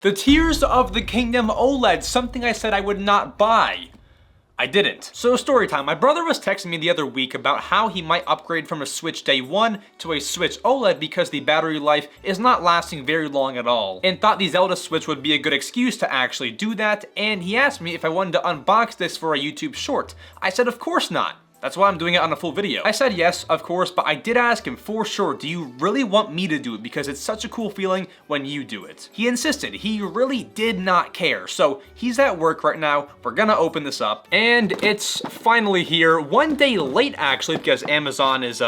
The Tears of the Kingdom OLED, something I said I would not buy. I didn't. So story time, my brother was texting me the other week about how he might upgrade from a Switch Day 1 to a Switch OLED because the battery life is not lasting very long at all, and thought the Zelda Switch would be a good excuse to actually do that, and he asked me if I wanted to unbox this for a YouTube short. I said of course not. That's why I'm doing it on a full video. I said yes, of course, but I did ask him for sure, do you really want me to do it? Because it's such a cool feeling when you do it. He insisted, he really did not care. So he's at work right now, we're gonna open this up, and it's finally here. One day late actually, because Amazon is,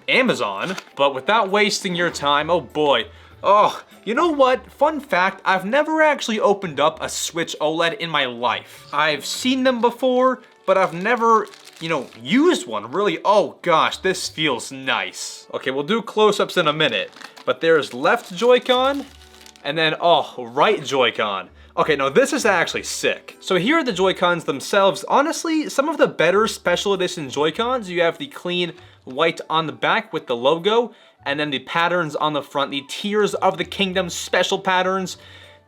Amazon. But without wasting your time, oh boy. Oh, you know what? Fun fact, I've never actually opened up a Switch OLED in my life. I've seen them before, but I've never, used one, really. Oh gosh, this feels nice. Okay, we'll do close-ups in a minute, but there's left Joy-Con, and then, right Joy-Con. Okay, no, this is actually sick. So here are the Joy-Cons themselves. Honestly, some of the better special edition Joy-Cons. You have the clean white on the back with the logo, and then the patterns on the front, the Tears of the Kingdom special patterns.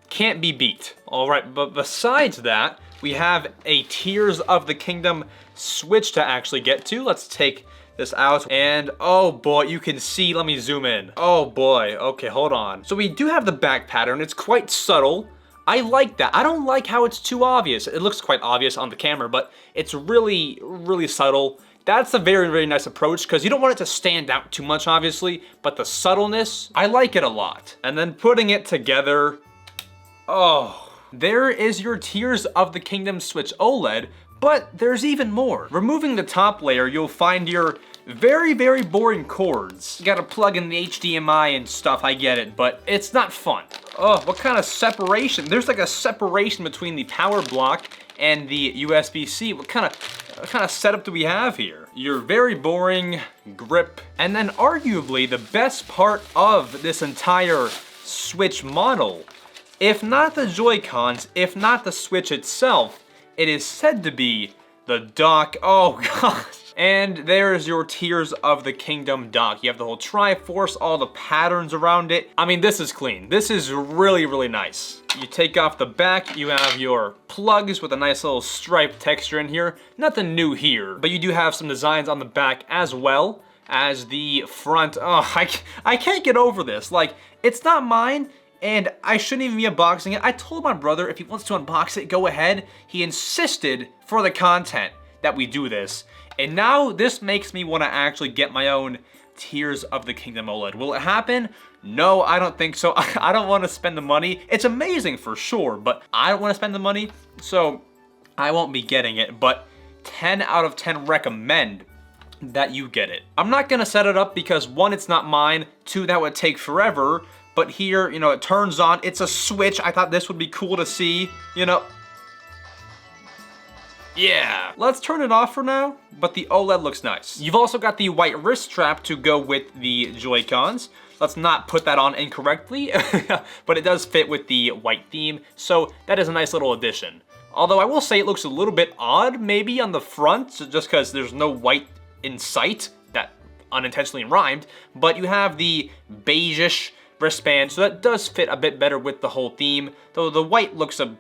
Can't be beat. All right, but besides that, we have a Tears of the Kingdom Switch to actually get to. Let's take this out, and oh boy, you can see, let me zoom in. Oh boy, okay, hold on. So we do have the back pattern. It's quite subtle. I like that. I don't like how it's too obvious. It looks quite obvious on the camera, but it's really, really subtle. That's a very, very nice approach because you don't want it to stand out too much, obviously, but the subtleness, I like it a lot. And then putting it together, oh, there is your Tears of the Kingdom Switch OLED, but there's even more. Removing the top layer, you'll find your very, very boring cords. You gotta plug in the HDMI and stuff, I get it, but it's not fun. Oh, what kind of separation? There's like a separation between the power block and the USB-C. What kind of setup do we have here? Your very boring grip. And then arguably the best part of this entire Switch model, if not the Joy-Cons, if not the Switch itself, it is said to be the dock. Oh gosh. And there's your Tears of the Kingdom dock. You have the whole Triforce, all the patterns around it. I mean, this is clean. This is really, really nice. You take off the back, you have your plugs with a nice little stripe texture in here. Nothing new here, but you do have some designs on the back as well as the front. Oh, I can't get over this. Like, it's not mine, and I shouldn't even be unboxing it. I told my brother if he wants to unbox it, go ahead. He insisted for the content that we do this. And now this makes me want to actually get my own Tears of the Kingdom OLED. Will it happen? No, I don't think so. I don't want to spend the money. It's amazing for sure, but I don't want to spend the money, so I won't be getting it. But 10 out of 10 recommend that you get it. I'm not going to set it up because one, it's not mine. Two, that would take forever. But here, it turns on. It's a Switch. I thought this would be cool to see, Yeah, let's turn it off for now, but the OLED looks nice. You've also got the white wrist strap to go with the Joy-Cons. Let's not put that on incorrectly, but it does fit with the white theme, so that is a nice little addition. Although I will say it looks a little bit odd maybe on the front, just because there's no white in sight. That unintentionally rhymed, but you have the beige-ish wristband, so that does fit a bit better with the whole theme, though the white looks a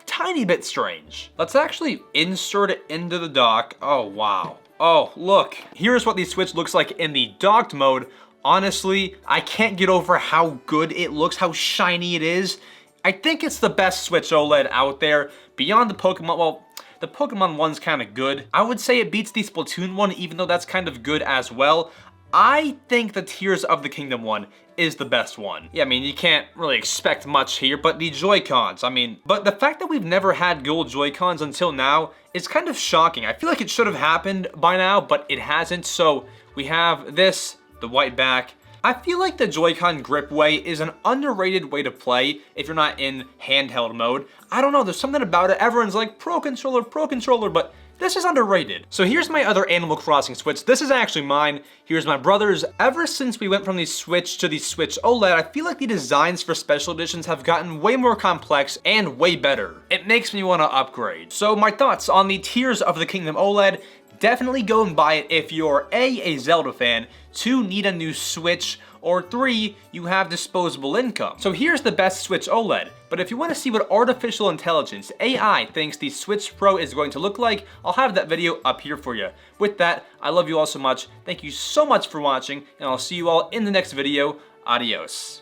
tiny bit strange. Let's actually insert it into the dock. Oh, wow. Oh, look. Here's what the Switch looks like in the docked mode. Honestly, I can't get over how good it looks, how shiny it is. I think it's the best Switch OLED out there. Beyond the Pokemon, well, the Pokemon one's kind of good. I would say it beats the Splatoon one, even though that's kind of good as well. I think the Tears of the Kingdom one is the best one. Yeah, I mean, you can't really expect much here, but the Joy-Cons, but the fact that we've never had gold Joy-Cons until now is kind of shocking. I feel like it should have happened by now, but it hasn't. So we have this, the white back. I feel like the Joy-Con grip way is an underrated way to play if you're not in handheld mode. I don't know, there's something about it. Everyone's like, pro controller, but this is underrated. So here's my other Animal Crossing Switch. This is actually mine. Here's my brother's. Ever since we went from the Switch to the Switch OLED, I feel like the designs for special editions have gotten way more complex and way better. It makes me want to upgrade. So my thoughts on the Tears of the Kingdom OLED: definitely go and buy it if you're A Zelda fan, 2, need a new Switch, or 3, you have disposable income. So here's the best Switch OLED, but if you want to see what artificial intelligence, AI, thinks the Switch Pro is going to look like, I'll have that video up here for you. With that, I love you all so much, thank you so much for watching, and I'll see you all in the next video. Adios.